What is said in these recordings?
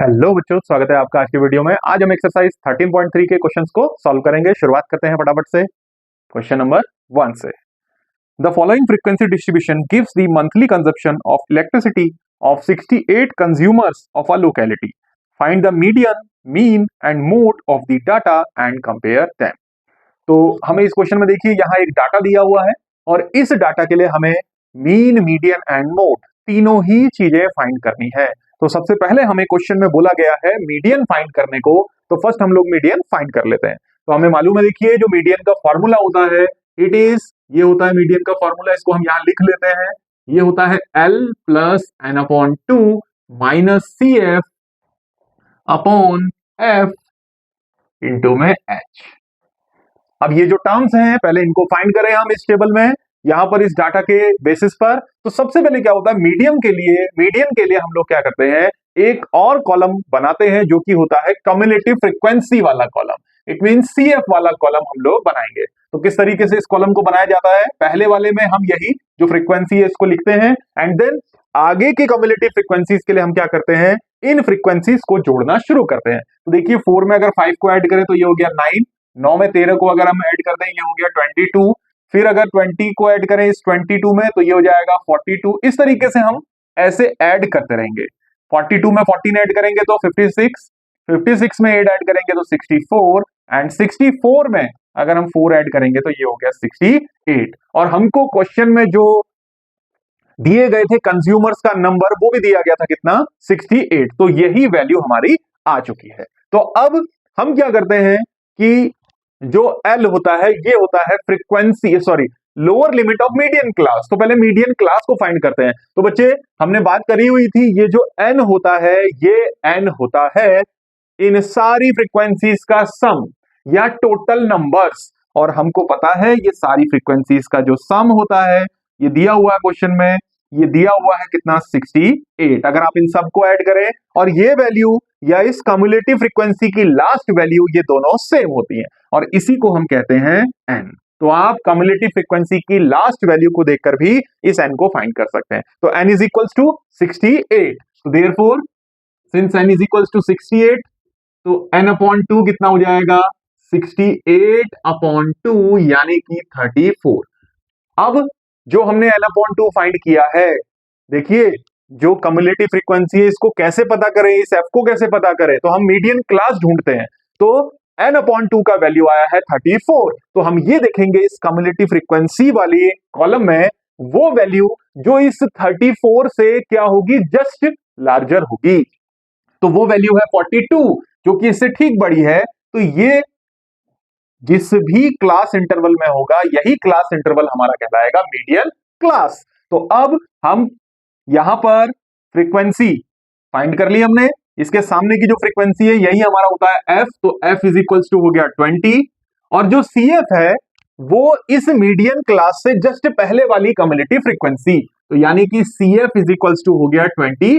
Hello बच्चों, स्वागत है आपका आज की वीडियो में। आज हम एक्सरसाइज 13.3 के क्वेश्चंस को सॉल्व करेंगे। शुरुआत करते हैं फटाफट से क्वेश्चन नंबर 1 से। The following frequency distribution gives the monthly consumption of elasticity of 68 consumers of a locality. Find the median, mean and mode of the data and compare them. तो हमें इस क्वेश्चन में देखिए, यहाँ एक डाटा दिया हुआ है और इस डाटा के लिए हमें मीन, मीडियन एंड मोड तीनों ही चीजें फाइंड करनी है। तो सबसे पहले हमें क्वेश्चन में बोला गया है मीडियन फाइंड करने को, तो फर्स्ट हम लोग मीडियन फाइंड कर लेते हैं। तो हमें मालूम है, देखिए जो मीडियन का फॉर्मूला होता है ये होता है मीडियन का फॉर्मूला, इसको हम यहां लिख लेते हैं। ये होता है L plus n upon 2 minus c f upon f into में H। अब ये जो टर्म्स हैं पहले इनको फाइंड करें हम इस टेबल में, यहां पर इस डाटा के बेसिस पर। तो सबसे पहले क्या होता है, मीडियन के लिए हम लोग क्या करते हैं, एक और कॉलम बनाते हैं जो कि होता है कम्युलेटिव फ्रीक्वेंसी वाला कॉलम। इट मीन सीएफ वाला कॉलम हम लोग बनाएंगे। तो किस तरीके से इस कॉलम को बनाया जाता है, पहले वाले में हम यही जो फ्रीक्वेंसी है इसको लिखते हैं एंड देन आगे की कम्युलेटिव फ्रीक्वेंसीज के लिए हम क्या करते हैं, इन फ्रीक्वेंसीज को जोड़ना शुरू करते हैं। तो देखिए 4 में अगर 5 को ऐड करें तो ये हो गया 9, 9 में 13 को अगर हम ऐड कर दें ये हो गया 22, फिर अगर 20 को ऐड करें इस 22 में तो ये हो जाएगा 42। इस तरीके से हम ऐसे ऐड करते रहेंगे। 42 में 14 ऐड करेंगे तो 56, 56 में 8 ऐड करेंगे तो 64 एंड 64 में अगर हम 4 ऐड करेंगे तो ये हो गया 68। और हमको क्वेश्चन में जो दिए गए थे कंज्यूमर्स का नंबर वो भी दिया गया था कितना, 68। तो यही वैल्यू हमारी आ चुकी है। तो अब हम क्या करते हैं कि जो L होता है ये होता है frequency, sorry lower limit of median class. तो पहले मीडियन क्लास को फाइंड करते हैं। तो बच्चे हमने बात करी हुई थी, ये जो N होता है ये N होता है इन सारी फ्रीक्वेंसीज का सम या टोटल नंबर्स। और हमको पता है ये सारी फ्रीक्वेंसीज का जो सम होता है ये दिया हुआ है क्वेश्चन में, ये दिया हुआ है कितना, 68। अगर आप इन सबको ऐड करें और ये वैल्यू या इस कम्युलेटिव फ्रीक्वेंसी की लास्ट वैल्यू ये दोनों सेम होती हैं और इसी को हम कहते हैं n। तो आप कम्युलेटिव फ्रीक्वेंसी की लास्ट वैल्यू को देखकर भी इस n को फाइंड कर सकते हैं। तो n इज इक्वल्स टू 68। तो therefore since n is equals to 68 तो n अपॉन 2 कितना हो जाएगा, 68 अपॉन 2 यानी कि 34। अब जो हमने n अपॉन 2 फाइंड किया है, देखिए जो कम्युलेटिव फ्रीक्वेंसी है इसको कैसे पता करें, इस f को कैसे पता करें, तो हम मीडियन क्लास ढूंढते हैं। तो n अपॉन 2 का वैल्यू आया है 34। तो हम ये देखेंगे इस कम्युलेटिव फ्रीक्वेंसी वाली कॉलम में वो वैल्यू जो इस 34 से क्या होगी, जस्ट लार्जर होगी। तो वो वैल्यू है 42 जो कि इससे ठीक बड़ी है। तो ये जिस भी क्लास इंटरवल में होगा यही क्लास इंटरवल हमारा कहलाएगा मीडियन क्लास। तो अब हम यहां पर फ्रीक्वेंसी फाइंड कर ली हमने, इसके सामने की जो फ्रीक्वेंसी है यही हमारा होता है f। तो f इज इक्वल्स टू हो गया 20 और जो cf है वो इस मीडियन क्लास से जस्ट पहले वाली कम्युलेटिव फ्रीक्वेंसी, तो यानी कि cf इज इक्वल्स टू हो गया 22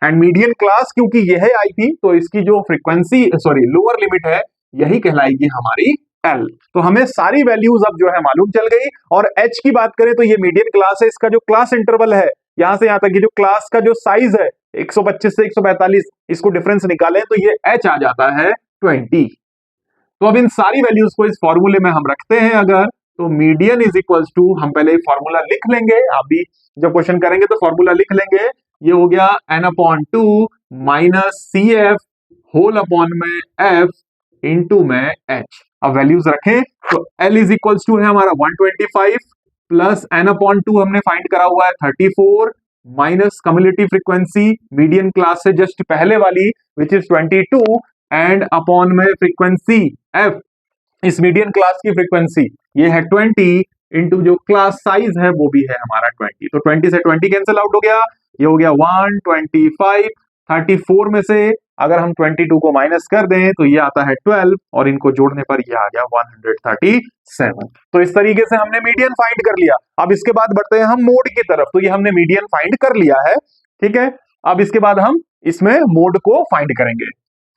एंड मीडियन क्लास क्योंकि यह आई थी तो इसकी जो फ्रीक्वेंसी सॉरी लोअर लिमिट है यही कहलाएगी हमारी L। तो हमें सारी वैल्यूज अब जो है मालूम चल गई। और H की बात करें तो ये मीडियन क्लास है, इसका जो क्लास इंटरवल है यहां से यहां तक की जो क्लास का जो साइज है 125 से 145, इसको डिफरेंस निकालें तो ये H आ जाता है 20। तो अब इन सारी वैल्यूज को इस फॉर्मूले में हम रखते हैं अगर, तो मीडियन इज इक्वल्स टू, हम पहले फॉर्मूला लिख लेंगे, आप भी जब क्वेश्चन करेंगे तो फॉर्मूला लिख लेंगे। ये हो गया n upon 2 minus c f whole upon में f इंटू में h। अब वैल्यूज रखें तो L इज इक्वल्स टू है हमारा 125 प्लस n अपॉन 2 हमने फाइंड करा हुआ है 34 minus cumulative frequency median class से जस्ट पहले वाली विच इज 22 एंड अपॉन में फ्रीक्वेंसी f, इस मीडियन क्लास की फ्रीक्वेंसी ये है 20 इंटू जो क्लास साइज है वो भी है हमारा 20। तो 20 से 20 कैंसिल आउट हो गया, ये हो गया 125। 34 में से अगर हम 22 को माइनस कर दें तो ये आता है 12 और इनको जोड़ने पर ये आ गया 137। तो इस तरीके से हमने मीडियन फाइंड कर लिया। अब इसके बाद बढ़ते हैं हम मोड की तरफ। तो ये हमने मीडियन फाइंड कर लिया है, ठीक है। अब इसके बाद हम इसमें मोड को फाइंड करेंगे।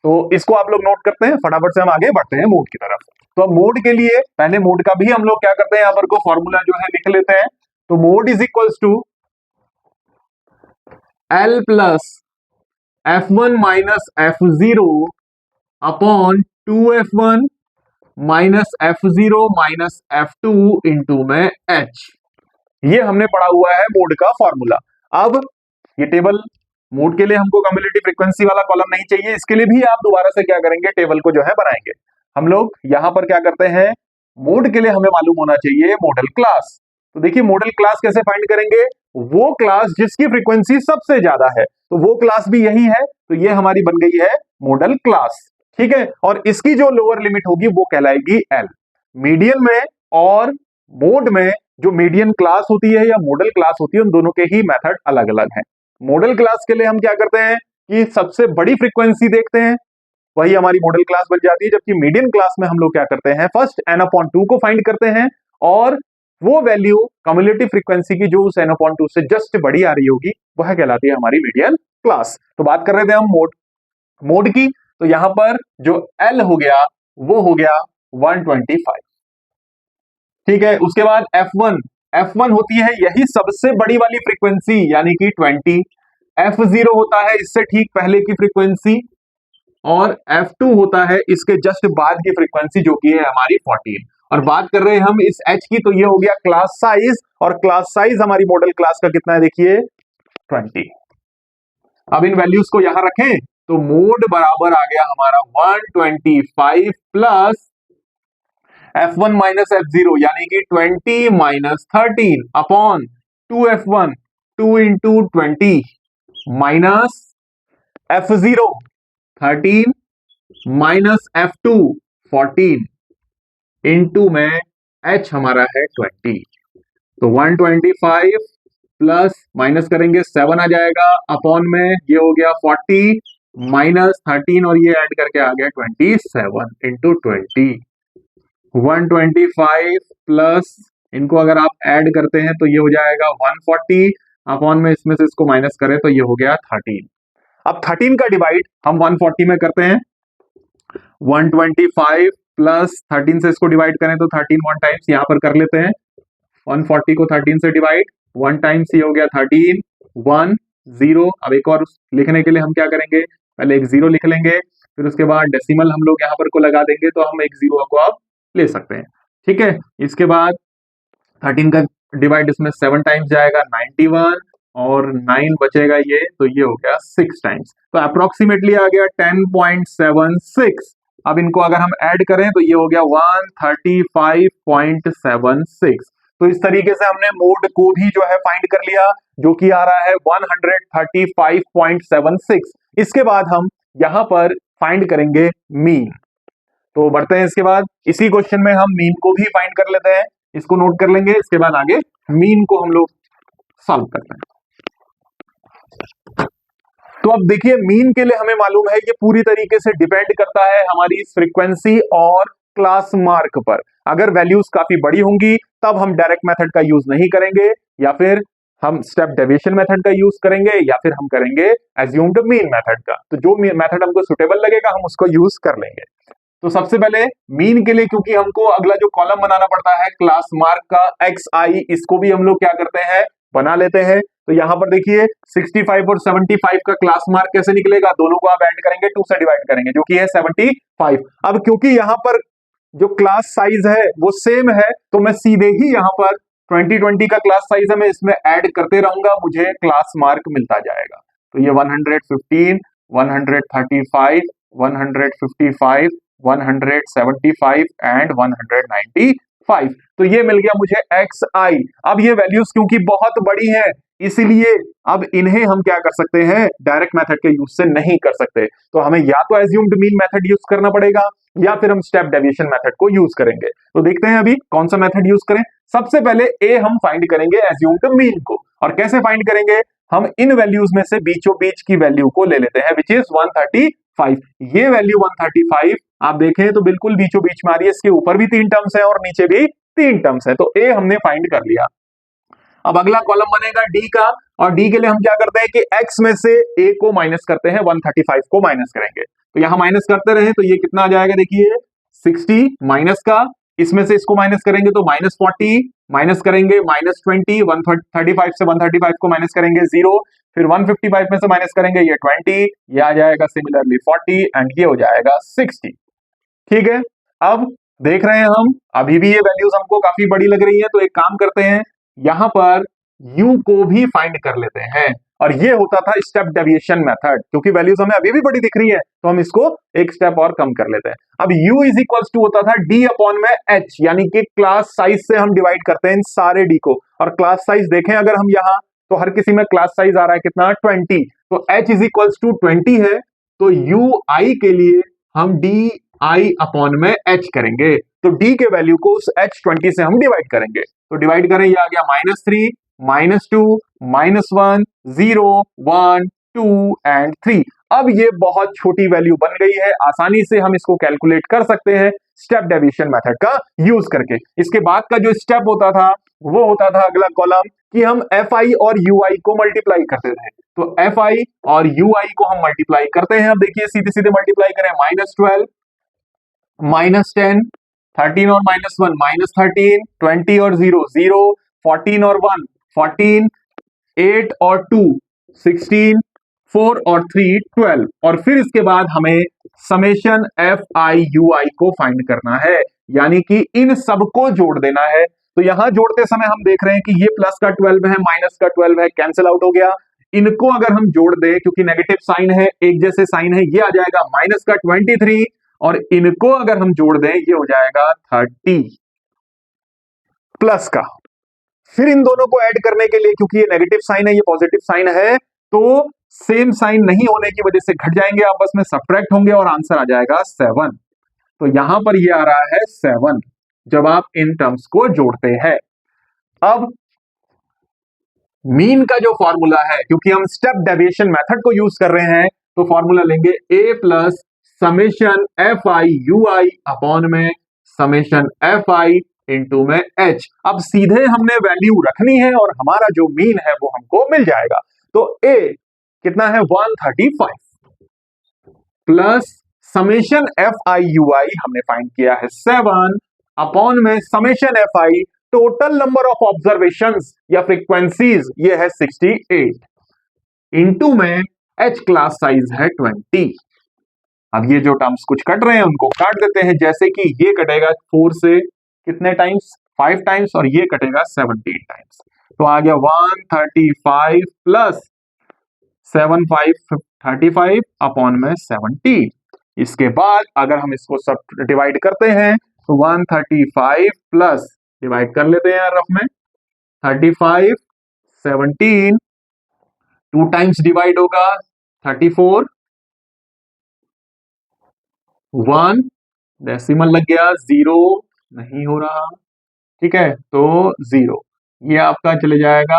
तो इसको आप लोग नोट करते हैं, फटाफट से हम आगे बढ़ते हैं मोड की तरफ। तो मोड के लिए पहले मोड का भी हम लोग क्या करते हैं, यहाँ पर को फॉर्मूला जो है लिख लेते हैं। तो mode is equals to L plus F1 minus F0 upon 2F1 minus F0 minus F2 into में H। ये हमने पढ़ा हुआ है मोड का फॉर्मूला। अब ये टेबल मोड के लिए हमको कम्युलेटिव फ्रीक्वेंसी वाला कॉलम नहीं चाहिए, इसके लिए भी आप दोबारा से क्या करेंगे, टेबल को जो है बनाएंगे। हम लोग यहां पर क्या करते हैं, मोड के लिए हमें मालूम होना चाहिए मॉडल क्लास। तो देखिए मॉडल क्लास कैसे फाइंड करेंगे, वो क्लास जिसकी फ्रीक्वेंसी सबसे ज्यादा है, तो वो क्लास भी यही है, तो ये हमारी बन गई है मॉडल क्लास। ठीक है, और इसकी जो लोअर लिमिट होगी वो कहलाएगी एल। मीडियन में और मोड में जो मीडियन क्लास होती है या मॉडल क्लास होती है, उन दोनों के ही मेथड अलग अलग हैं। मॉडल क्लास के लिए हम क्या करते हैं कि सबसे बड़ी फ्रीक्वेंसी देखते हैं, वही हमारी मॉडल क्लास बन जाती है। जबकि मीडियन क्लास में हम लोग क्या करते हैं, फर्स्ट n/2 को फाइंड करते हैं और वो वैल्यू कम्युलेटिव फ्रीक्वेंसी की जो उस n/2 से जस्ट बड़ी आ रही होगी वह कहलाती है हमारी मीडियन क्लास। तो बात कर रहे थे हम मोड की, तो यहां पर जो L हो गया वो हो गया 125। ठीक है, उसके बाद F1 होती है यही सबसे बड़ी वाली फ्रीक्वेंसी यानी कि 20। F0 होता है इससे ठीक पहले की फ्रीक्वेंसी और F2 होता है इसके जस्ट बाद की फ्रीक्वेंसी जो कि है हमारी 14। और बात कर रहे हैं हम इस H की, तो ये हो गया क्लास साइज, और क्लास साइज हमारी मॉडल क्लास का कितना है देखिए 20। अब इन वैल्यूज को यहां रखें तो मोड बराबर आ गया हमारा 125 प्लस F1 माइनस F0 यानी कि 20 minus 13 upon 2F1 2 into 20 minus F0 13 minus F2 14 into में H हमारा है 20। तो 125 प्लस माइनस करेंगे 7 आ जाएगा, अपॉन में ये हो गया 40 माइनस 13 और ये ऐड करके आ गया 27 इंटू 20। 125 प्लस इनको अगर आप ऐड करते हैं तो ये हो जाएगा 140, अपॉन में इसमें से इसको माइनस करें तो ये हो गया 13। अब 13 का डिवाइड हम 140 में करते हैं, 125 प्लस 13 से इसको डिवाइड करें तो 13 वन टाइम्स यहां पर कर लेते हैं, 140 को 13 से डिवाइड, 1 टाइम्स ये हो गया 13 1 0। अब एक और लिखने के लिए हम क्या करेंगे, पहले एक 0 लिख लेंगे, फिर उसके बाद डेसिमल हम लोग यहाँ पर को लगा देंगे तो हम एक 0 को आप ले सकते हैं। ठीक है, इसके बाद 13 का डिवाइड इसमें 7 टाइम्स जाएगा 91 और 9 बचेगा ये, तो ये हो गया 6 टाइम्स, तो अप्रोक्सीमेटली आ गया 10.76। अब इनको अगर हम ऐड करें तो ये हो गया 135.76। तो इस तरीके से हमने मोड को भी जो है फाइंड कर लिया, जो कि आ रहा है 135.76। इसके बाद हम यहां पर फाइंड करेंगे मीन। तो बढ़ते हैं इसके बाद, इसी क्वेश्चन में हम मीन को भी फाइंड कर लेते हैं, इसको नोट कर लेंगे, इसके बाद आगे मीन को हम लोग सॉल्व करते हैं। तो अब देखिए मीन के लिए हमें मालूम है ये पूरी तरीके से डिपेंड करता है हमारी फ्रीक्वेंसी और क्लास मार्क पर। अगर वैल्यूज काफी बड़ी होंगी तब हम डायरेक्ट मेथड का यूज नहीं करेंगे, या फिर हम स्टेप डेविएशन मेथड का यूज करेंगे, या फिर हम करेंगे एज्यूम्ड मीन मेथड का। तो जो मेथड हमको सुटेबल लगेगा हम उसको यूज कर लेंगे। तो सबसे पहले मीन के लिए, क्योंकि हमको अगला जो कॉलम बनाना पड़ता है क्लास मार्क का XI, इसको भी हम लोग क्या करते हैं, बना लेते हैं। तो यहां पर देखिए 65 और 75 का क्लास मार्क कैसे निकलेगा, दोनों को आप ऐड करेंगे 2 से डिवाइड करेंगे जो कि है 75। अब क्योंकि यहां पर जो क्लास साइज है वो सेम है, तो मैं सीधे ही यहां पर 2020 का क्लास साइज है मैं इसमें ऐड करते रहूंगा, मुझे क्लास मार्क मिलता जाएगा। तो ये 115 135 155 175 एंड 195, तो ये मिल गया मुझे XI। अब ये वैल्यूज क्योंकि बहुत बड़ी हैं, इसीलिए अब इन्हें हम क्या कर सकते हैं, डायरेक्ट मेथड के यूज से नहीं कर सकते, तो हमें या तो एज्यूम्ड मीन मेथड यूज करना पड़ेगा या फिर हम स्टेप डेविएशन मेथड को यूज करेंगे। तो देखते हैं अभी कौन सा मेथड यूज करें। सबसे पहले ए हम फाइंड करेंगे एज्यूम्ड मीन को, और कैसे फाइंड करेंगे, हम इन वैल्यूज में से बीचों बीच की वैल्यू को ले लेते हैं, विच इज 135। ये वैल्यू 135 आप देखें तो बिल्कुल बीचों बीच में आ रही है, इसके ऊपर भी 3 टर्म्स है और नीचे भी 3 टर्म्स है, तो ए हमने फाइंड कर लिया। अब अगला कॉलम बनेगा डी का, और डी के लिए हम क्या करते हैं कि एक्स में से ए को माइनस करते हैं, 135 को माइनस करेंगे, तो यहां माइनस करते रहे तो ये कितना आ जाएगा, देखिए 60 माइनस का, इसमें से इसको माइनस करेंगे तो -40, माइनस करेंगे -20, 135 से 135 को माइनस करेंगे 0, फिर 155 में से माइनस करेंगे ये 20, ये आ जाएगा सिमिलरली 40 एंड ये हो जाएगा 60। ठीक है, अब देख रहे हैं हम अभी भी ये वैल्यूज हमको काफी बड़ी लग रही है, तो एक काम करते हैं, यहां पर u को भी फाइंड कर लेते हैं। और ये होता था स्टेप डेविएशन मेथड, क्योंकि वैल्यूज हमें अभी भी बड़ी दिख रही है तो हम इसको एक स्टेप और कम कर लेते हैं। अब u इज इक्वल्स टू होता था d अपॉन में h, यानी कि क्लास साइज से हम डिवाइड करते हैं इन सारे d को। और क्लास साइज देखें अगर हम यहाँ, तो हर किसी में क्लास साइज आ रहा है कितना, 20, तो h इज इक्वल्स टू 20 है, तो ui के लिए हम d i अपॉन में h करेंगे, तो d के वैल्यू को उस h20 से हम डिवाइड करेंगे। तो डिवाइड करें, ये आ गया -3, -2, -1, 0, 1, 2 एंड 3। अब ये बहुत छोटी वैल्यू बन गई है, आसानी से हम इसको कैलकुलेट कर सकते हैं स्टेप डेविएशन मेथड का यूज करके। इसके बाद का जो स्टेप होता था वो होता था अगला कॉलम, कि हम fi और ui को मल्टीप्लाई करते थे। तो fi और ui को हम मल्टीप्लाई करते हैं। अब देखिए सीधे सीधे मल्टीप्लाई करें, -12, -10, 13 और -1 -13, 20 और 0 0, 14 और 1 14, 8 और 2 16, 4 और 3 12, और फिर इसके बाद हमें समेशन FI/UI को फाइंड करना है, यानी कि इन सबको जोड़ देना है। तो यहां जोड़ते समय हम देख रहे हैं कि ये प्लस का 12 है, माइनस का 12 है, कैंसिल आउट हो गया। इनको अगर हम जोड़ दें, क्योंकि नेगेटिव साइन है, एक जैसे साइन है, ये आ जाएगा माइनस का 23, और इनको अगर हम जोड़ दें ये हो जाएगा 30 प्लस का। फिर इन दोनों को ऐड करने के लिए, क्योंकि ये नेगेटिव साइन है, ये पॉजिटिव साइन है, तो सेम साइन नहीं होने की वजह से घट जाएंगे, आपस में सब्ट्रैक्ट होंगे और आंसर आ जाएगा 7। तो यहां पर ये आ रहा है 7 जब आप इन टर्म्स को जोड़ते हैं। अब मीन का जो फॉर्मूला है, क्योंकि हम स्टेप डेविएशन मेथड को यूज कर रहे हैं, तो फॉर्मूला लेंगे a plus summation FI/UI upon में समेशन FI इंटू में h। अब सीधे हमने वैल्यू रखनी है और हमारा जो मीन है वो हमको मिल जाएगा। तो a कितना है, 135 प्लस समेशन FI/UI हमने फाइंड किया है 7 अपॉन में summation FI total number of observations या फ्रीक्वेंसीज ये है 68 इंटू में h क्लास साइज है 20। अब ये जो टर्म्स कुछ कट रहे हैं उनको काट देते हैं, जैसे कि ये कटेगा 4 से कितने टाइम्स, 5 टाइम्स, और ये कटेगा 17 टाइम्स। तो आ गया 135 प्लस 35 अपॉन में 17। इसके बाद अगर हम इसको सब डिवाइड करते हैं तो 135 प्लस डिवाइड कर लेते हैं रफ में 35, 17 2 टाइम्स डिवाइड होगा 34, 1 डेसिमल लग गया, 0 नहीं हो रहा, ठीक है, तो 0 ये आपका चले जाएगा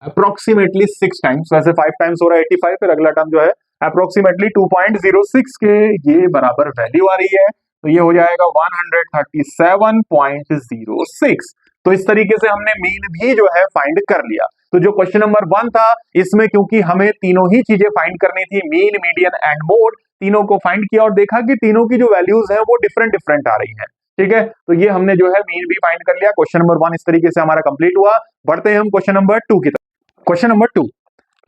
अप्रोक्सीमेटली 6 टाइम्स, वैसे 5 टाइम्स हो रहा है 85, फिर अगला टर्म जो है अप्रोक्सीमेटली 2.06 के ये बराबर वैल्यू आ रही है, तो ये हो जाएगा 137.06। तो इस तरीके से हमने मीन भी जो है फाइंड कर लिया। तो जो क्वेश्चन नंबर 1 था, इसमें क्योंकि हमें तीनों ही चीजें फाइंड करनी थी, मीन, मीडियन एंड मोड, तीनों को फाइंड किया और देखा कि तीनों की जो वैल्यूज है वो डिफरेंट डिफरेंट आ रही है। ठीक है, तो ये हमने जो है मीन भी फाइंड कर लिया। क्वेश्चन नंबर 1 इस तरीके से हमारा कंप्लीट हुआ। बढ़ते हैं हम क्वेश्चन नंबर 2 की तरफ। Question number 2.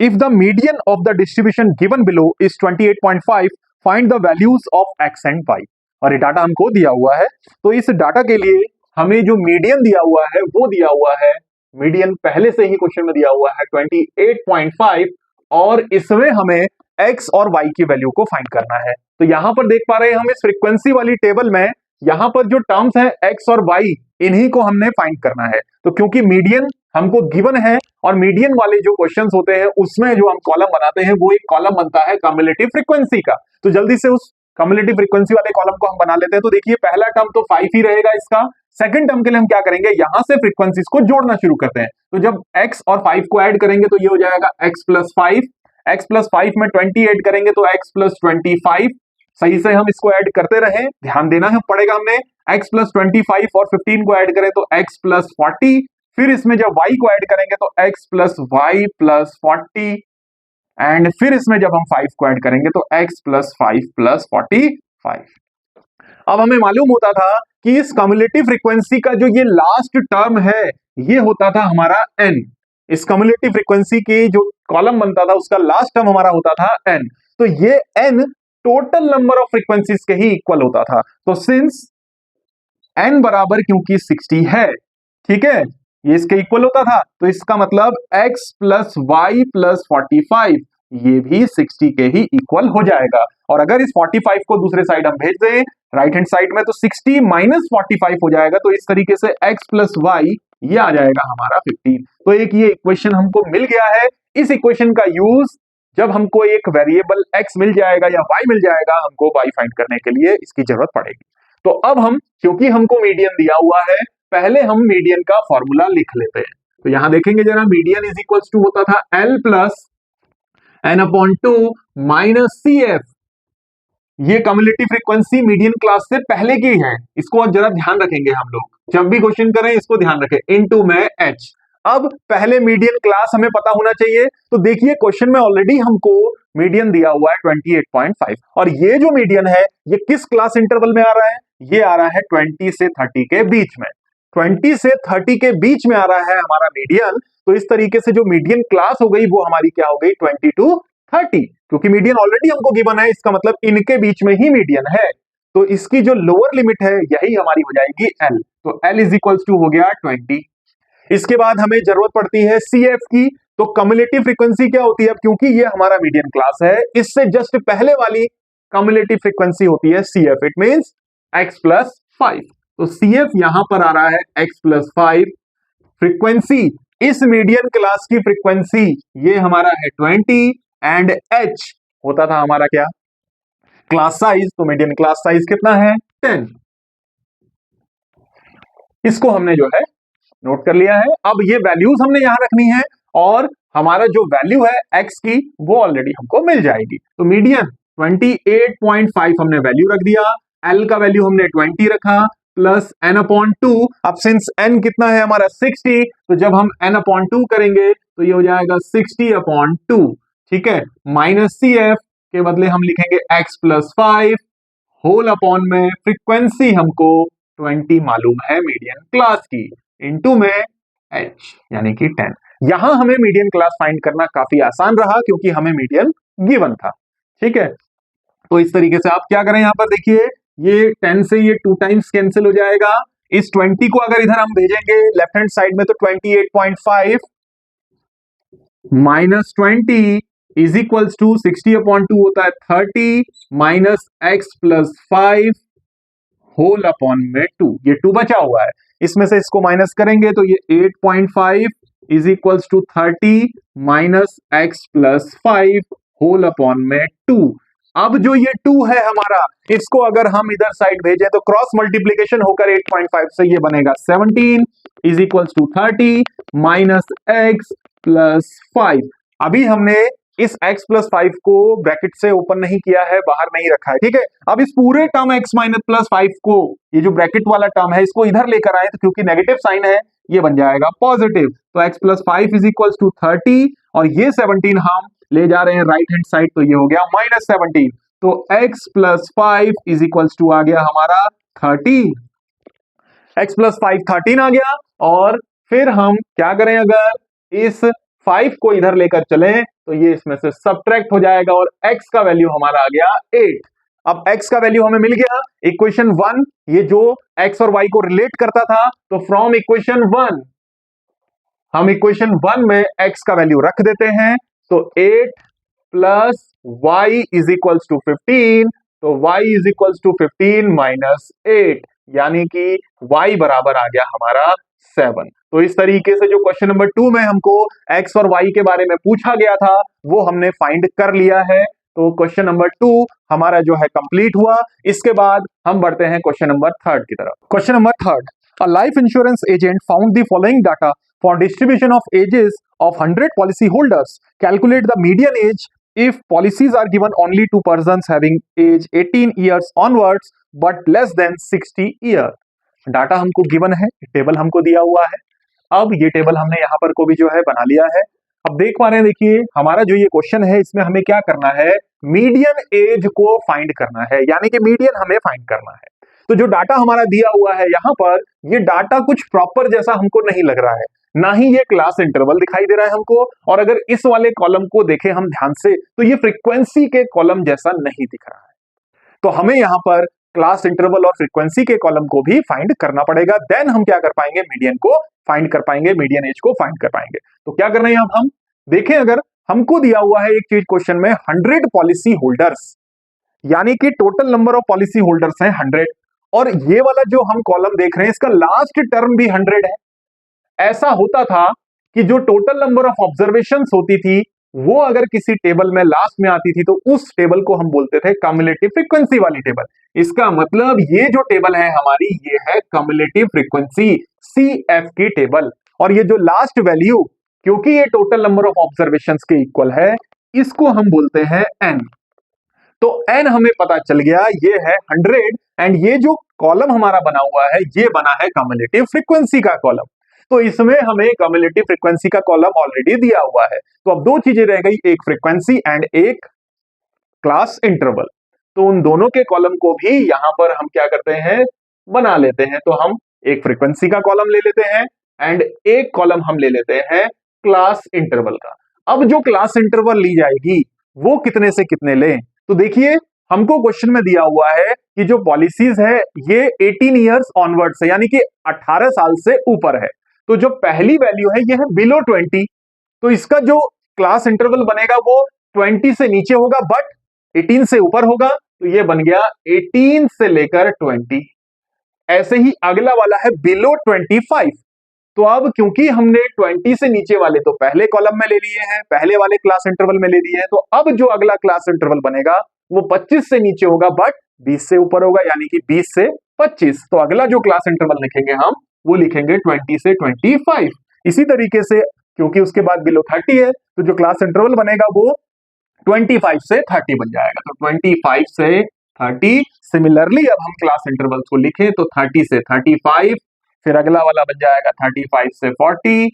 If the median of the distribution given below is 28.5, find the values of x and y. और ये डाटा हमको दिया हुआ है, तो इस डाटा के लिए हमें जो मीडियन दिया हुआ है वो दिया हुआ है, मीडियन पहले से ही क्वेश्चन में दिया हुआ है 28.5, और इसमें हमें x और y की वैल्यू को फाइंड करना है। तो यहां पर देख पा रहे हैं हम इस फ्रीक्वेंसी वाली टेबल में, यहां पर जो टर्म्स है x और y, इन्हीं को हमने फाइंड करना है। तो क्योंकि मीडियन हमको गिवन है और मीडियन वाले जो क्वेश्चंस होते हैं उसमें जो हम कॉलम बनाते हैं वो एक कॉलम बनता है कम्युलेटिव फ्रीक्वेंसी का। तो जल्दी से उस कम्युलेटिव फ्रीक्वेंसी वाले कॉलम को हम बना लेते हैं। तो देखिए पहला टर्म तो 5 ही रहेगा इसका। सेकंड टर्म के लिए हम क्या करेंगे, यहां से फ्रीक्वेंसीज को जोड़ना शुरू करते हैं। तो जब x और 5 को ऐड करेंगे तो ये हो जाएगा x प्लस 5, x प्लस 5 में 20 ऐड करेंगे तो x प्लस 25। सही से हम इसको ऐड करते रहे, ध्यान देना है पड़ेगा हमने। x प्लस 25 और 15 को ऐड करें तो x प्लस 40, फिर इसमें जब y को ऐड करेंगे तो x plus y plus 40, and फिर इसमें जब हम 5 को ऐड करेंगे तो x प्लस 5 प्लस 45। अब हमें मालूम होता था कि इस कम्युलेटिव फ्रीक्वेंसी का जो ये लास्ट टर्म है ये होता था हमारा n, इस कम्युलेटिव फ्रीक्वेंसी की जो कॉलम बनता था उसका लास्ट टर्म हमारा होता था n, तो ये n total number of frequencies के ही इक्वल होता था। तो सिंस n बराबर क्योंकि 60 है, ठीक है, ये इसके इक्वल होता था, तो इसका मतलब x प्लस वाई प्लस 45 ये भी 60 के ही इक्वल हो जाएगा। और अगर इस 45 को दूसरे साइड हम भेज दें राइट हैंड साइड में, तो 60 माइनस 45 हो जाएगा। तो इस तरीके से x प्लस वाई ये आ जाएगा हमारा 15। तो एक ये इक्वेशन हमको मिल गया है। इस इक्वेशन का यूज जब हमको एक वेरिएबल x मिल जाएगा या y मिल जाएगा, हमको y फाइंड करने के लिए इसकी जरूरत पड़ेगी। तो अब हम, क्योंकि हमको मीडियन दिया हुआ है, पहले हम मीडियन का फॉर्मूला लिख लेते हैं। तो यहां देखेंगे जरा, मीडियन इज इक्वल्स टू होता था L plus n upon 2 minus CF। ये कम्युलेटिव फ्रीक्वेंसी मीडियन क्लास से पहले की है, इसको जरा ध्यान रखेंगे हम लोग, जब भी क्वेश्चन करें इसको ध्यान रखें, इनटू में h। अब पहले मीडियन क्लास हमें पता होना चाहिए। तो देखिए क्वेश्चन में ऑलरेडी हमको मीडियन दिया हुआ है 28.5, और ये जो मीडियन है ये किस क्लास इंटरवल में आ रहा है? ये आ रहा है 20 से 30 के बीच में। 20 से 30 के बीच में आ रहा है हमारा मीडियन। तो इस तरीके से जो मीडियन क्लास हो गई वो हमारी क्या हो गई? 20 to 30, क्योंकि मीडियन ऑलरेडी हमको गिवन है, इसका मतलब इनके बीच में ही मीडियन है। तो इसकी जो लोअर लिमिट है यही हमारी हो जाएगी L। तो L इज इक्वल्स टू हो गया 20। इसके बाद हमें जरूरत पड़ती है CF की। तो कम्युलेटिव फ्रीक्वेंसी क्या होती है? अब क्योंकि ये हमारा मीडियन क्लास है, इससे जस्ट पहले वाली कम्युलेटिव फ्रीक्वेंसी होती है CF, it means x plus 5। तो CF यहां पर आ रहा है x प्लस 5। फ्रीक्वेंसी, इस मीडियन क्लास की फ्रीक्वेंसी ये हमारा है 20, एंड h होता था हमारा क्या? Class size. तो मीडियन क्लास साइज कितना है? 10। इसको हमने जो है नोट कर लिया है। अब ये वैल्यूज हमने यहां रखनी है, और हमारा जो वैल्यू है x की वो ऑलरेडी हमको मिल जाएगी। तो मीडियन 28.5 हमने वैल्यू रख दिया, L का वैल्यू हमने 20 रखा, प्लस n अपॉन 2। अब सिंस n कितना है हमारा? 60, तो जब हम n अपॉन 2 करेंगे तो ये हो जाएगा 60 अपॉन 2, ठीक है, माइनस CF के बदले हम लिखेंगे x प्लस 5 होल अपॉन में फ्रीक्वेंसी हमको 20 मालूम है मीडियन क्लास की, इनटू में h यानी कि 10। यहां हमें मीडियन क्लास फाइंड करना काफी आसान रहा क्योंकि हमें मीडियन गिवन था, ठीक है। तो इस तरीके से आप क्या करें, यहां पर देखिए ये 10 से ये 2 टाइम्स कैंसिल हो जाएगा। इस 20 को अगर इधर हम भेजेंगे लेफ्ट हैंड साइड में, तो 28.5 minus 20 is equals to 60 upon 2 होता है 30, minus x plus 5 whole upon में 2। ये 2 बचा हुआ है, इसमें से इसको माइनस करेंगे तो ये 8.5 is equals to 30 minus x plus 5 whole upon में 2। अब जो ये 2 है हमारा, इसको अगर हम इधर साइड भेजें तो क्रॉस मल्टीप्लीकेशन होकर 8.5 से ये बनेगा 17 is equals to 30 minus x plus 5। अभी हमने इस x प्लस 5 को ब्रैकेट से ओपन नहीं किया है, बाहर नहीं रखा है, ठीक है। अब इस पूरे टर्म x माइनस प्लस 5 को, ये जो ब्रैकेट वाला टर्म है, इसको इधर लेकर आए तो क्योंकि नेगेटिव साइन है ये बन जाएगा पॉजिटिव। तो x plus 5 is equal to 30, और ये 17 हम ले जा रहे हैं राइट हैंड साइड, तो ये हो गया माइनस 17। तो x plus 5 is equal to आ गया हमारा 13। x प्लस 5 13 आ गया, और फिर हम क्या करें, अगर इस 5 को इधर लेकर चले तो ये इसमें से सब्ट्रैक्ट हो जाएगा, और x का वैल्यू हमारा आ गया 8। अब x का वैल्यू हमें मिल गया। इक्वेशन 1 ये जो x और y को रिलेट करता था, तो फ्रॉम इक्वेशन 1 हम इक्वेशन 1 में x का वैल्यू रख देते हैं। तो 8 plus y is equals to 15, तो y is equals to 15 minus 8, यानी कि y बराबर आ गया हमारा 7। तो इस तरीके से जो क्वेश्चन नंबर 2 में हमको x और y के बारे में पूछा गया था वो हमने फाइंड कर लिया है। तो क्वेश्चन नंबर 2 हमारा जो है कंप्लीट हुआ। इसके बाद हम बढ़ते हैं क्वेश्चन नंबर 3 की तरफ। Question number 3, a life insurance agent found the following data for distribution of ages of 100 policy holders. Calculate the median age if policies are given only to persons having age 18 years onwards but less than 60 year. Data हमको given है, table हमको दिया हुआ है। अब ये table हमने यहाँ पर को भी जो है बना लिया है। अब देख पा रहे हैं, देखिए हमारा जो ये क्वेश्चन है इसमें हमें क्या करना है, मीडियन एज को फाइंड करना है, यानी कि मीडियन हमें फाइंड करना है। तो जो डाटा हमारा दिया हुआ है यहाँ पर, ये डाटा कुछ प्रॉपर जैसा हमको नहीं लग रहा है। ना ही ये क्लास इंटरवल दिखाई दे रहा है हमको, और अगर इस वाले कॉलम को देखें हम ध्यान से तो ये फ्रीक्वेंसी के कॉलम जैसा नहीं दिख रहा है। तो हमें यहां पर क्लास इंटरवल और फ्रीक्वेंसी के कॉलम को भी फाइंड करना पड़ेगा, देन हम क्या कर पाएंगे, मीडियन को फाइंड कर पाएंगे, मीडियन एज को फाइंड कर पाएंगे। तो क्या करना है, अब हम देखें, अगर हमको दिया हुआ है एक चीज क्वेश्चन में 100 पॉलिसी होल्डर्स, यानी कि total number of policy holders हैं 100, और ये वाला जो हम कॉलम देख रहे हैं इसका लास्ट टर्म भी 100 है। ऐसा होता था कि जो टोटल नंबर ऑफ ऑब्जर्वेशंस होती थी वो अगर किसी टेबल में लास्ट में आती थी तो उस टेबल को हम बोलते थे कम्युलेटिव फ्रीक्वेंसी वाली टेबल। इसका मतलब ये जो टेबल है हमारी, ये है कम्युलेटिव फ्रीक्वेंसी CF की टेबल, और ये जो लास्ट वैल्यू, क्योंकि ये टोटल नंबर ऑफ ऑब्जर्वेशंस के इक्वल है, इसको हम बोलते हैं n। तो n हमें पता चल गया, ये है 100, एंड ये जो कॉलम हमारा बना हुआ है ये बना है कम्युलेटिव फ्रीक्वेंसी का कॉलम। तो इसमें हमें कम्युलेटिव फ्रीक्वेंसी का कॉलम ऑलरेडी दिया हुआ है। तो अब दो चीजें रह गई, एक फ्रीक्वेंसी एंड एक क्लास इंटरवल। तो उन दोनों के कॉलम को भी यहां पर हम क्या करते हैं, बना लेते हैं। तो हम एक फ्रीक्वेंसी का कॉलम ले लेते हैं एंड एक कॉलम हम ले लेते हैं क्लास इंटरवल का। अब जो क्लास इंटरवल ली जाएगी वो कितने से कितने लें, तो देखिए हमको क्वेश्चन में दिया हुआ है कि जो पॉलिसीज है ये 18 ईयर्स ऑनवर्ड से, यानी कि 18 साल से ऊपर है। तो जो पहली वैल्यू है ये है बिलो 20, तो इसका जो क्लास इंटरवल बनेगा वो 20 से नीचे होगा बट 18 से ऊपर होगा, तो ये बन गया 18 से लेकर 20। ऐसे ही अगला वाला है बिलो 25, तो अब क्योंकि हमने 20 से नीचे वाले तो पहले कॉलम में ले लिए हैं, पहले वाले क्लास इंटरवल में ले लिए हैं, तो अब जो अगला क्लास इंटरवल बनेगा वो 25 से नीचे होगा बट 20 से ऊपर होगा, यानी कि 20 से 25। तो अगला जो क्लास इंटरवल लिखेंगे हम वो लिखेंगे 20 से 25। इसी तरीके से क्योंकि उसके बाद बिलो 30 है तो जो क्लास इंटरवल बनेगा वो 25 से 30 बन जाएगा। तो 25 से 30। सिमिलरली अब हम क्लास इंटरवल्स को लिखें तो 30 से 35, फिर अगला वाला बन जाएगा 35 से 40,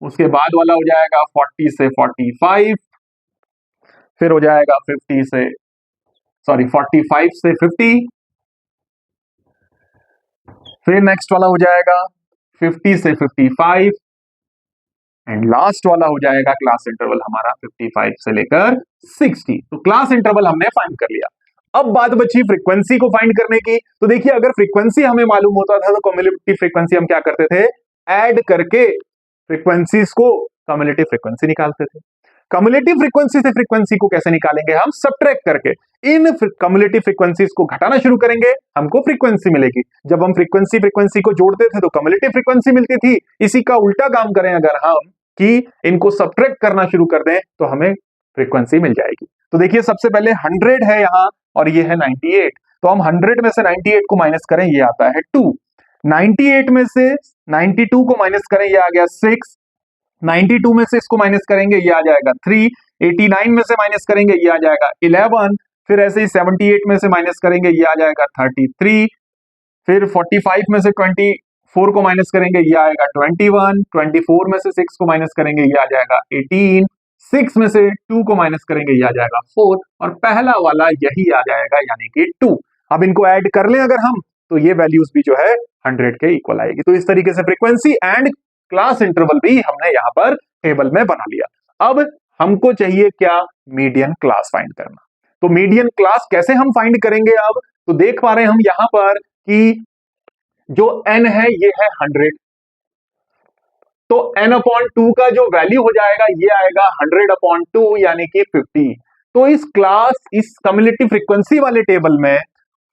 उसके बाद वाला हो जाएगा 40 से 45, फिर हो जाएगा 45 से 50, फिर नेक्स्ट वाला हो जाएगा 50 से 55, एंड लास्ट वाला हो जाएगा क्लास इंटरवल हमारा 55 से लेकर 60। तो क्लास इंटरवल हमने फाइंड कर लिया। अब बात बची फ्रीक्वेंसी को फाइंड करने की। तो देखिए अगर फ्रीक्वेंसी हमें मालूम होता था तो कम्युलेटिव फ्रीक्वेंसी हम क्या करते थे, ऐड करके फ्रीक्वेंसीज को कम्युलेटिव फ्रीक्वेंसी निकालते थे। कम्युलेटिव फ्रीक्वेंसी से फ्रीक्वेंसी को कैसे निकालेंगे, हम सबट्रैक्ट करके इन कम्युलेटिव फ्रीक्वेंसीज को घटाना शुरू करेंगे, हमको फ्रीक्वेंसी मिलेगी। जब हम फ्रीक्वेंसी को जोड़ते थे तो कम्युलेटिव फ्रीक्वेंसी मिलती थी। इसी का उल्टा काम करें अगर हम कि इनको सबट्रैक्ट करना शुरू कर दें तो हमें फ्रीक्वेंसी मिल जाएगी। तो देखिए सबसे पहले 100 है यहां और ये है 98, तो हम 100 में से 98 को माइनस करें, ये आता है 2। 98 में से 92 को माइनस करें, ये आ गया 6। 92 में से इसको माइनस करेंगे, ये आ जाएगा 3। 89 में से माइनस करेंगे, ये आ जाएगा 11। फिर ऐसे ही 78 में से माइनस करेंगे, ये आ जाएगा 33। फिर 45 में से 24 को माइनस करेंगे, ये आएगा 21। 24 में से 6 को माइनस करेंगे, ये आ जाएगा 18। 6 में से 2 को माइनस करेंगे, ये आ जाएगा 4, और पहला वाला यही आ जाएगा यानी कि 2। अब इनको ऐड कर लें अगर हम तो ये वैल्यूज भी जो है 100 के इक्वल आएगी। तो इस तरीके से फ्रीक्वेंसी एंड क्लास इंटरवल भी हमने यहां पर टेबल में बना लिया। अब हमको चाहिए क्या, मीडियन क्लास फाइंड करना। तो मीडियन क्लास कैसे हम फाइंड करेंगे, अब तो देख पा रहे हैं हम यहां पर कि जो n है ये है 100, तो n/2 का जो वैल्यू हो जाएगा ये आएगा 100/2 यानी कि 50। तो इस कम्युलेटिव फ्रीक्वेंसी वाले टेबल में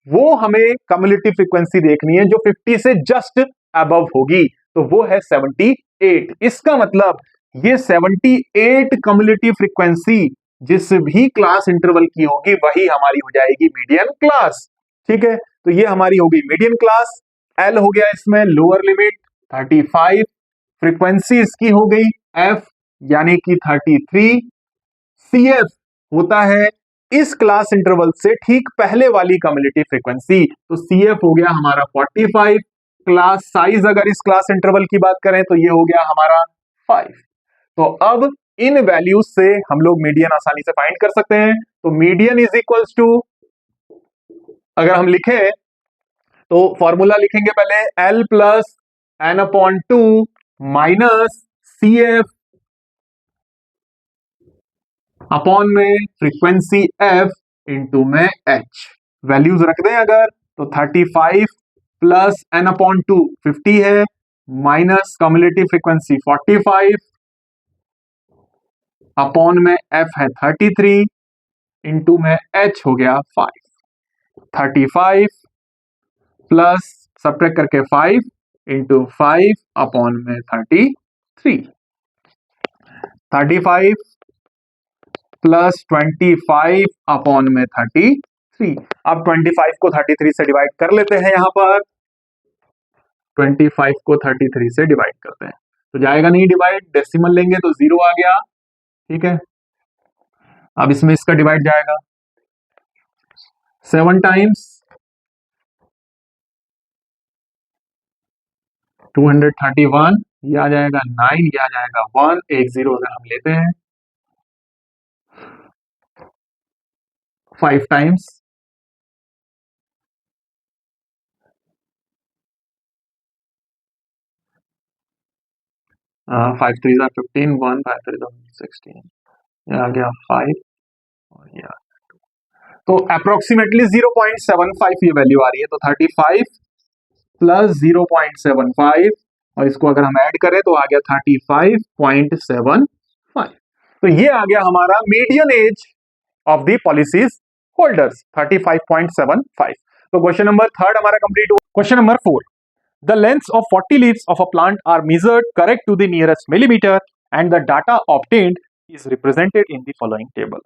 वो हमें कम्युलेटिव फ्रीक्वेंसी देखनी है जो 50 से जस्ट अबव होगी, तो वो है 78। इसका मतलब ये 78 कम्युलेटिव फ्रीक्वेंसी जिस भी क्लास इंटरवल की होगी वही हमारी हो जाएगी मीडियन क्लास। ठीक है, तो ये हमारी होगी मीडियन क्लास। L हो गया इसमें लोअर लिमिट 35, फ्रीक्वेंसी इसकी हो गई F यानी कि 33। CF होता है इस क्लास इंटरवल से ठीक पहले वाली कम्युलेटिव फ्रीक्वेंसी, तो CF हो गया हमारा 45। क्लास साइज अगर इस क्लास इंटरवल की बात करें तो ये हो गया हमारा 5। तो अब इन वैल्यूज से हम लोग मीडियन आसानी से फाइंड कर सकते हैं। तो मीडियन इज इक्वल्स टू, अगर हम लिखें तो फॉर्मूला लिखेंगे पहले L plus n/2 minus c f upon में फ्रीक्वेंसी एफ इंटू में एच। वैल्यूज रख दें अगर तो 35 प्लस एन अपॉन 2 50 है, माइनस कम्युलेटिव फ्रीक्वेंसी 45 अपॉन में एफ है 33 इंटू में एच हो गया 5। 35 प्लस सब्ट्रैक्ट करके 5 इंटू 5 अपॉन में 33। 35 प्लस 25 अपॉन में 33। अब 25 को 33 से डिवाइड कर लेते हैं, यहां पर 25 को 33 से डिवाइड करते हैं तो जाएगा नहीं डिवाइड, डेसिमल लेंगे तो 0 आ गया। ठीक है, अब इसमें इसका डिवाइड जाएगा 7 टाइम्स 231, ये आ जाएगा 9, ये आ जाएगा 1, एक 0 अगर हम लेते हैं 5 टाइम्स 5 3 15, 1 5 3 16, ये आ गया 5 और ये आ गया। तो अप्रोक्सीमेटली 0.75 ये वैल्यू आ रही है, तो 35 प्लस 0.75 और इसको अगर हम ऐड करें तो आ गया 35.75। तो ये आ गया हमारा median age of the policies holders 35.75। तो क्वेश्चन नंबर 3 हमारा कंप्लीट हुआ। Question number 4, the lengths of 40 leaves of a plant are measured correct to the nearest millimetre and the data obtained is represented in the following table.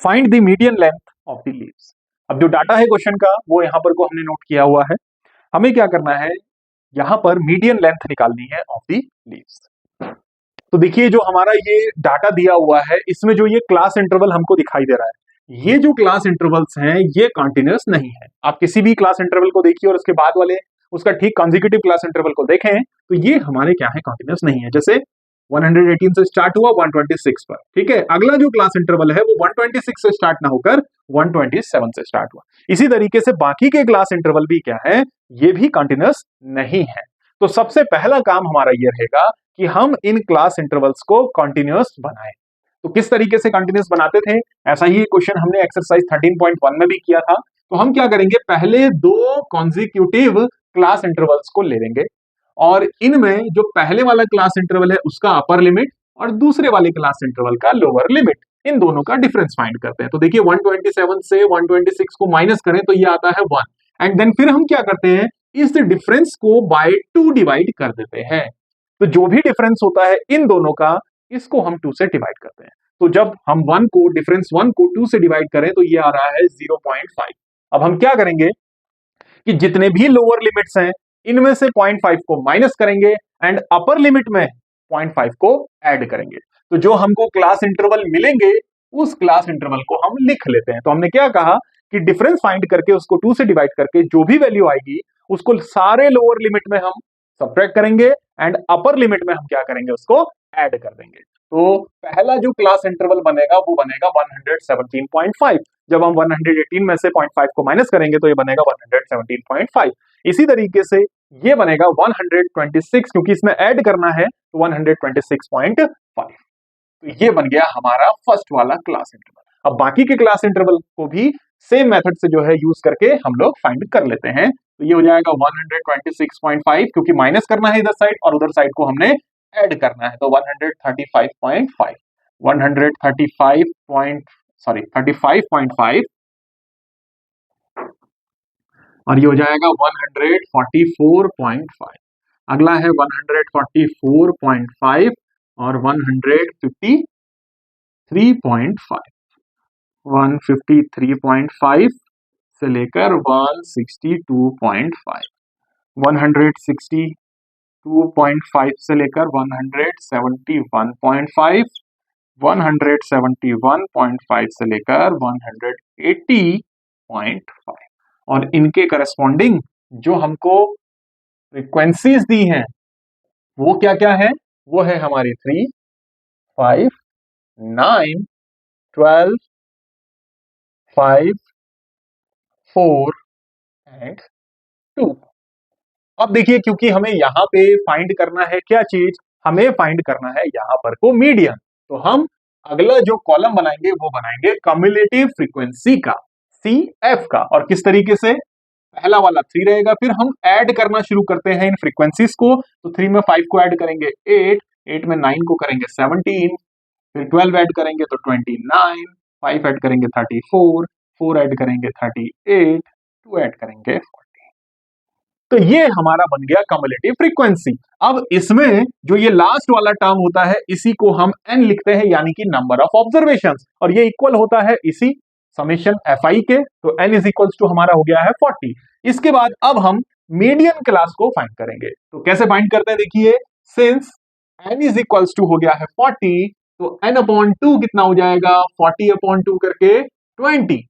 Find the median length of the leaves. अब जो data है question का वो यहां पर को हमने note किया हुआ है, हमें क्या करना है, यहां पर मीडियन लेंथ निकालनी है ऑफ द लीव्स। तो देखिए जो हमारा ये डाटा दिया हुआ है इसमें जो ये क्लास इंटरवल हमको दिखाई दे रहा है, ये जो क्लास इंटरवल्स हैं ये कॉन्टिन्यूअस नहीं है। आप किसी भी क्लास इंटरवल को देखिए और उसके बाद वाले उसका ठीक कॉन्जिक्यूटिव क्लास इंटरवल को देखें तो ये हमारे क्या है, कॉन्टिन्यूअस नहीं है। जैसे 118 से स्टार्ट हुआ 126 पर, ठीक है, अगला जो क्लास इंटरवल है वो 126 से स्टार्ट ना होकर 127 से स्टार्ट हुआ। इसी तरीके से बाकी के क्लास इंटरवल भी क्या है, ये भी कॉन्टिन्यूअस नहीं है। तो सबसे पहला काम हमारा ये रहेगा कि हम इन क्लास इंटरवल्स को कॉन्टिन्यूअस बनाएं। तो किस तरीके से कॉन्टिन्यूअस बनाते थे, ऐसा ही क्वेश्चन हमने एक्सरसाइज 13.1 में भी किया था। तो हम क्या करेंगे, पहले दो कॉन्जिक्यूटिव क्लास इंटरवल्स को ले लेंगे और इनमें जो पहले वाला क्लास इंटरवल है उसका अपर लिमिट और दूसरे वाले क्लास इंटरवल का लोअर लिमिट, इन दोनों का डिफरेंस फाइंड करते हैं। तो देखिए 127 से 126 को माइनस करें तो ये आता है 1 एंड देन फिर हम क्या करते हैं, इस डिफरेंस को बाय 2 डिवाइड कर देते हैं। तो जो भी डिफरेंस होता है इन दोनों का, इसको हम 2 से डिवाइड करते हैं। तो जब हम 1 को डिफरेंस 1 को 2 से डिवाइड करें तो ये आ रहा है 0.5। अब हम क्या करेंगे कि जितने भी लोअर लिमिट्स हैं इनमें से 0.5 को माइनस करेंगे एंड अपर लिमिट में 0.5 को ऐड करेंगे। तो जो हमको क्लास इंटरवल मिलेंगे उस क्लास इंटरवल को हम लिख लेते हैं। तो हमने क्या कहा कि डिफरेंस फाइंड करके उसको 2 से डिवाइड करके जो भी वैल्यू आएगी उसको सारे लोअर लिमिट में हम सब्ट्रैक्ट करेंगे एंड अपर लिमिट में हम क्या करेंगे, उसको ऐड कर देंगे। तो पहला जो क्लास इंटरवल बनेगा वो बनेगा 117.5। जब हम 118 में से 0.5 को माइनस करेंगे तो ये बनेगा 117.5। इसी तरीके से ये बनेगा 126, क्योंकि इसमें ऐड करना है तो 126.5। तो ये बन गया हमारा फर्स्ट वाला क्लास इंटरवल। अब बाकी के क्लास इंटरवल को भी सेम मेथड से जो है यूज करके हम लोग फाइंड कर लेते हैं। तो ये हो जाएगा 126.5, क्योंकि माइनस करना है इधर साइड और उधर साइड को हमने ऐड करना है, तो 135.5 35.5 और ये हो जाएगा 144.5। अगला है 144.5 और 153.5। 153.5 से लेकर 162.5, 162.5 से लेकर 171.5, 171.5 से लेकर 180.5 और इनके करस्पॉन्डिंग जो हमको फ्रीक्वेंसीज दी हैं वो क्या क्या है, वो है हमारी 3, 5, 9, 12, 5, 4 एंड 2। अब देखिए क्योंकि हमें यहां पे फाइंड करना है क्या चीज, हमें फाइंड करना है यहाँ पर को मीडियन। तो हम अगला जो कॉलम बनाएंगे वो बनाएंगे कम्युलेटिव फ्रीक्वेंसी का, CF का। और किस तरीके से, पहला वाला 3 रहेगा, फिर हम ऐड करना शुरू करते हैं इन फ्रीक्वेंसीज को। तो 3 में 5 को ऐड करेंगे 8, 8 में 9 को करेंगे 17, फिर 12 ऐड करेंगे तो 29, 5 ऐड करेंगे 34, 4 ऐड करेंगे 38, 2 ऐड करेंगे 40। तो ये हमारा बन गया कम्युलेटिव फ्रीक्वेंसी। अब इसमें जो ये लास्ट वाला टर्म होता है इसी को हम n लिखते हैं, यानी कि नंबर ऑफ ऑब्जर्वेशंस, और ये इक्वल होता है इसी समेशन fi के। तो n इज इक्वल्स टू हमारा हो गया है 40। इसके बाद अब हम मीडियन क्लास को फाइंड करेंगे। तो कैसे फाइंड करते हैं, देखिए, since n is equals to हो गया है 40, तो n/2 कितना हो जाएगा, 40/2 करके 20।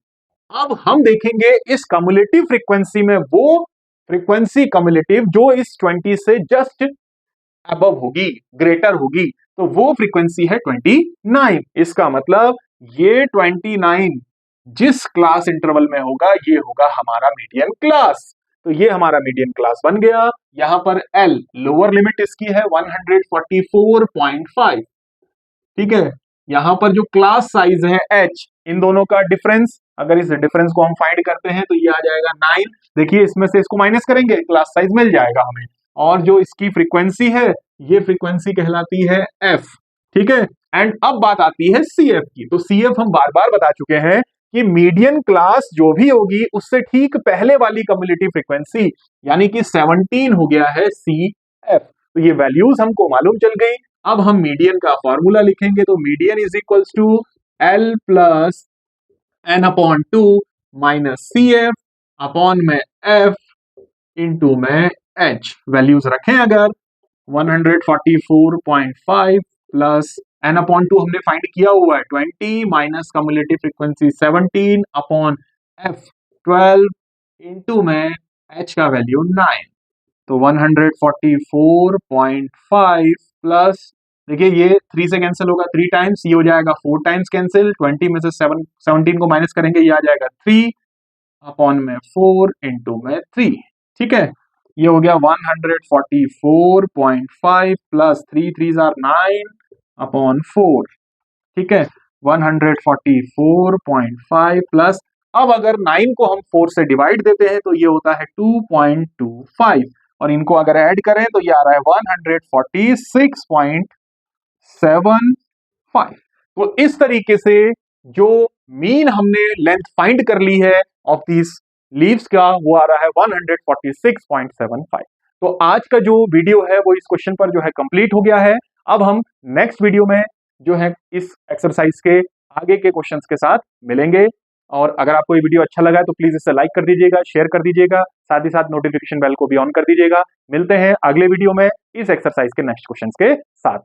अब हम देखेंगे इस कम्युलेटिव फ्रीक्वेंसी में वो फ्रीक्वेंसी कम्युलेटिव जो इस 20 से जस्ट अबव होगी, ग्रेटर होगी, तो वो फ्रीक्वेंसी है 29। इसका मतलब ये 29 जिस क्लास इंटरवल में होगा ये होगा हमारा मीडियन क्लास। तो ये हमारा मीडियन क्लास बन गया। यहां पर L लोअर लिमिट इसकी है 144.5, ठीक है। यहां पर जो क्लास साइज है H, इन दोनों का डिफरेंस, अगर इस डिफरेंस को हम फाइंड करते हैं तो ये आ जाएगा 9। देखिए इसमें से इसको माइनस करेंगे, क्लास साइज मिल जाएगा हमें। और जो इसकी फ्रीक्वेंसी है ये फ्रीक्वेंसी कहलाती है F, ठीक है। एंड अब बात आती है CF की। तो CF हम बार बार बता चुके हैं कि मीडियन क्लास जो भी होगी उससे ठीक पहले वाली कम्युलेटिव फ्रीक्वेंसी, यानी कि 17 हो गया है CF। तो ये वैल्यूज हमको मालूम चल गई। अब हम मीडियन का फॉर्मूला लिखेंगे। तो median is equals to L plus n/2 minus CF upon में F इंटू में H। वैल्यूज रखें अगर 144.5 प्लस n/2 हमने फाइंड किया हुआ है 20 minus cumulative frequency 17 upon F 12 into में H का वैल्यू 9। तो 144.5 प्लस, देखिए ये 3 से कैंसिल होगा 3 टाइम्स, ये हो जाएगा 4 टाइम्स कैंसिल, 20 में से 17 को माइनस करेंगे, ये आ जाएगा 3 अपॉन में 4 इंटू में 3, ठीक है। ये हो गया 144.5 प्लस 3 3 आर 9 अपॉन 4, ठीक है। 144.5 प्लस, अब अगर 9 को हम 4 से डिवाइड देते हैं तो ये होता है 2.25, और इनको अगर ऐड करें तो ये आ रहा है 146.75। तो इस तरीके से जो मीन हमने लेंथ फाइंड कर ली है ऑफ दिस लीव्स का, वो आ रहा है 146.75। तो आज का जो वीडियो है वो इस क्वेश्चन पर जो है कंप्लीट हो गया है। अब हम नेक्स्ट वीडियो में जो है इस एक्सरसाइज के आगे के क्वेश्चंस के साथ मिलेंगे। और अगर आपको ये वीडियो अच्छा लगा है तो प्लीज इसे लाइक कर दीजिएगा, शेयर कर दीजिएगा, साथ ही साथ नोटिफिकेशन बेल को भी ऑन कर दीजिएगा। मिलते हैं अगले वीडियो में इस एक्सरसाइज के नेक्स्ट क्वेश्चंस के साथ में।